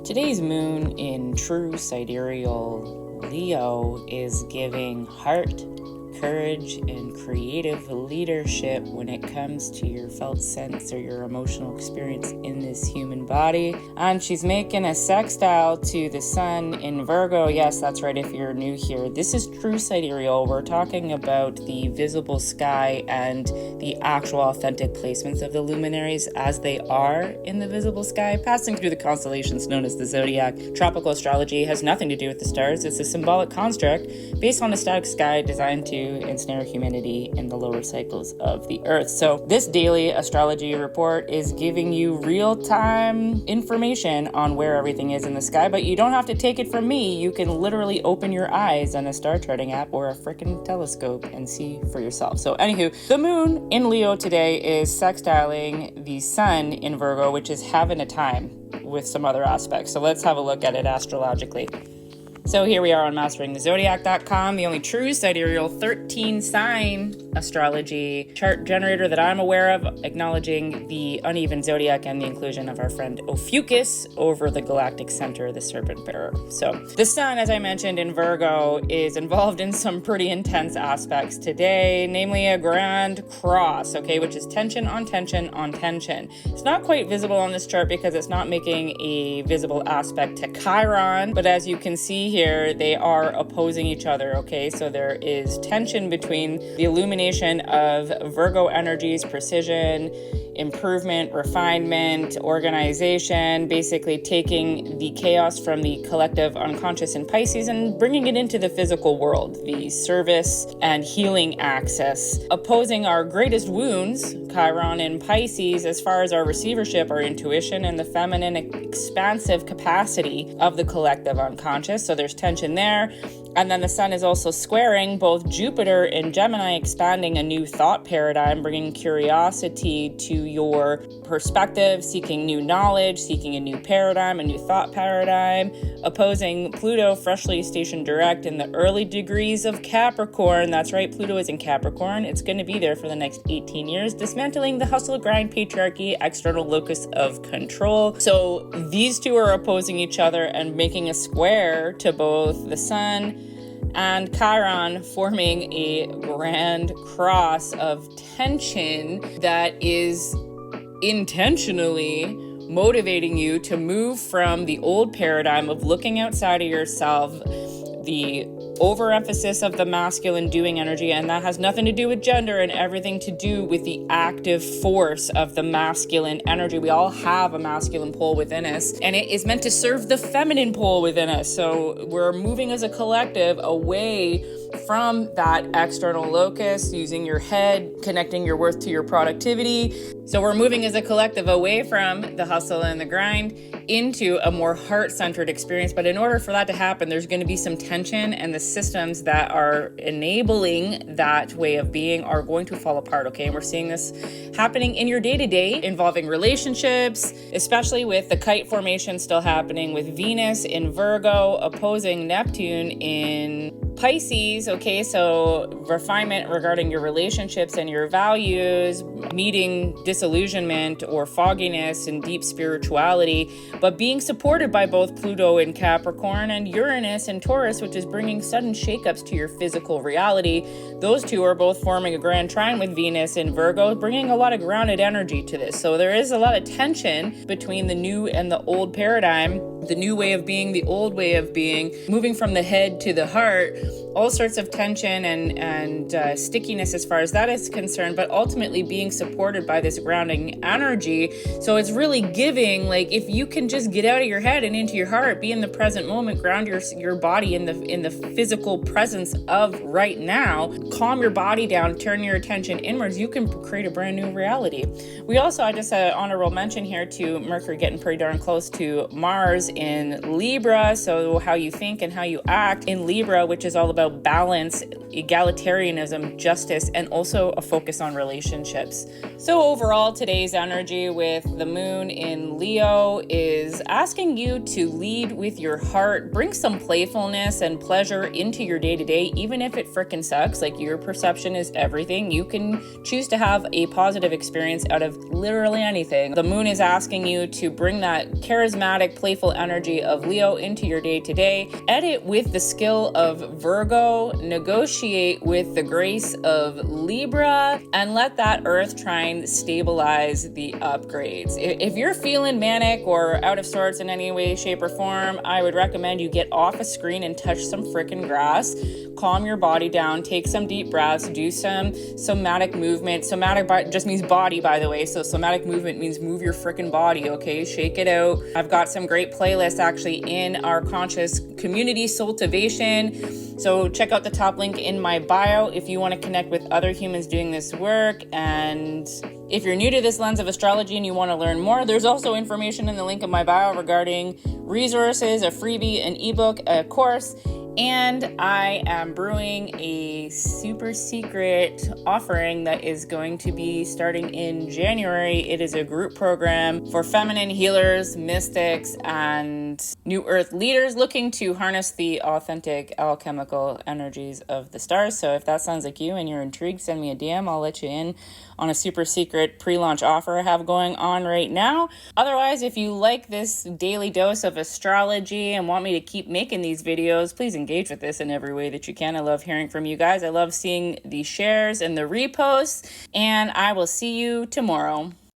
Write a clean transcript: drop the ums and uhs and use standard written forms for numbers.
Today's moon in true sidereal Leo is giving heart, courage, and creative leadership when it comes to your felt sense or your emotional experience in this human body. And she's making a sextile to the sun in Virgo. Yes, that's right, if you're new here. This is true sidereal. We're talking about the visible sky and the actual authentic placements of the luminaries as they are in the visible sky, passing through the constellations known as the zodiac. Tropical astrology has nothing to do with the stars. It's a symbolic construct based on a static sky designed to ensnare humanity in the lower cycles of the earth. So this daily astrology report is giving you real-time information on where everything is in the sky, but you don't have to take it from me. You can literally open your eyes on a star charting app or a freaking telescope and see for yourself. So anywho, the moon in Leo today is sextiling the sun in Virgo, which is having a time with some other aspects. So let's have a look at it astrologically. So here we are on masteringthezodiac.com, the only true sidereal 13-sign astrology chart generator that I'm aware of, acknowledging the uneven zodiac and the inclusion of our friend Ophiuchus over the galactic center, the serpent bearer. So the sun, as I mentioned, in Virgo is involved in some pretty intense aspects today, namely a grand cross, okay, which is tension on tension on tension. It's not quite visible on this chart because it's not making a visible aspect to Chiron, but as you can see here, they are opposing each other, okay? So there is tension between the illumination of Virgo energies, precision, improvement, refinement, organization, basically taking the chaos from the collective unconscious in Pisces and bringing it into the physical world, the service and healing axis, opposing our greatest wounds, Chiron in Pisces, as far as our receivership, our intuition, and the feminine expansive capacity of the collective unconscious. So there's tension there. And then the sun is also squaring both Jupiter in Gemini, expanding a new thought paradigm, bringing curiosity to your perspective, seeking new knowledge, seeking a new paradigm, a new thought paradigm, opposing Pluto, freshly stationed direct in the early degrees of Capricorn. That's right, Pluto is in Capricorn. It's going to be there for the next 18 years, dismantling the hustle, grind, patriarchy, external locus of control. So these two are opposing each other and making a square to both the sun and Chiron, forming a grand cross of tension that is intentionally motivating you to move from the old paradigm of looking outside of yourself, the overemphasis of the masculine doing energy, and that has nothing to do with gender and everything to do with the active force of the masculine energy. We all have a masculine pole within us, and it is meant to serve the feminine pole within us. So we're moving as a collective away from that external locus, using your head, connecting your worth to your productivity. So we're moving as a collective away from the hustle and the grind into a more heart-centered experience. But in order for that to happen, there's going to be some tension, and the systems that are enabling that way of being are going to fall apart, okay? And we're seeing this happening in your day-to-day, involving relationships, especially with the Kite formation still happening with Venus in Virgo, opposing Neptune in Pisces, okay, so refinement regarding your relationships and your values, meeting disillusionment or fogginess and deep spirituality, but being supported by both Pluto in Capricorn and Uranus in Taurus, which is bringing sudden shakeups to your physical reality. Those two are both forming a grand trine with Venus in Virgo, bringing a lot of grounded energy to this. So there is a lot of tension between the new and the old paradigm, the new way of being, the old way of being, moving from the head to the heart, all sorts of tension and stickiness as far as that is concerned, but ultimately being supported by this grounding energy. So it's really giving, like, if you can just get out of your head and into your heart, be in the present moment, ground your body in the physical presence of right now, calm your body down, turn your attention inwards, you can create a brand new reality. We also, I just had an honorable mention here to Mercury getting pretty darn close to Mars in Libra. So how you think and how you act in Libra, which is all about balance, egalitarianism, justice, and also a focus on relationships. So overall, today's energy with the moon in Leo is asking you to lead with your heart, bring some playfulness and pleasure into your day-to-day, even if it frickin' sucks. Like, your perception is everything. You can choose to have a positive experience out of literally anything. The moon is asking you to bring that charismatic, playful energy of Leo into your day today. Edit with the skill of Virgo, negotiate with the grace of Libra, and let that Earth trine stabilize the upgrades. If you're feeling manic or out of sorts in any way, shape, or form, I would recommend you get off a screen and touch some frickin' grass. Calm your body down, take some deep breaths, do some somatic movement. Somatic just means body, by the way. So somatic movement means move your frickin' body, okay? Shake it out. I've got some great playlists actually in our conscious community, Soultivation. So check out the top link in my bio if you want to connect with other humans doing this work. And if you're new to this lens of astrology and you want to learn more, there's also information in the link in my bio regarding resources, a freebie, an ebook, a course. And I am brewing a super secret offering that is going to be starting in January. It is a group program for feminine healers, mystics, and new earth leaders looking to harness the authentic alchemical energies of the stars. So if that sounds like you and you're intrigued, send me a DM. I'll let you in on a super secret pre-launch offer I have going on right now. Otherwise, if you like this daily dose of astrology and want me to keep making these videos, please engage with this in every way that you can. I love hearing from you guys. I love seeing the shares and the reposts, and I will see you tomorrow.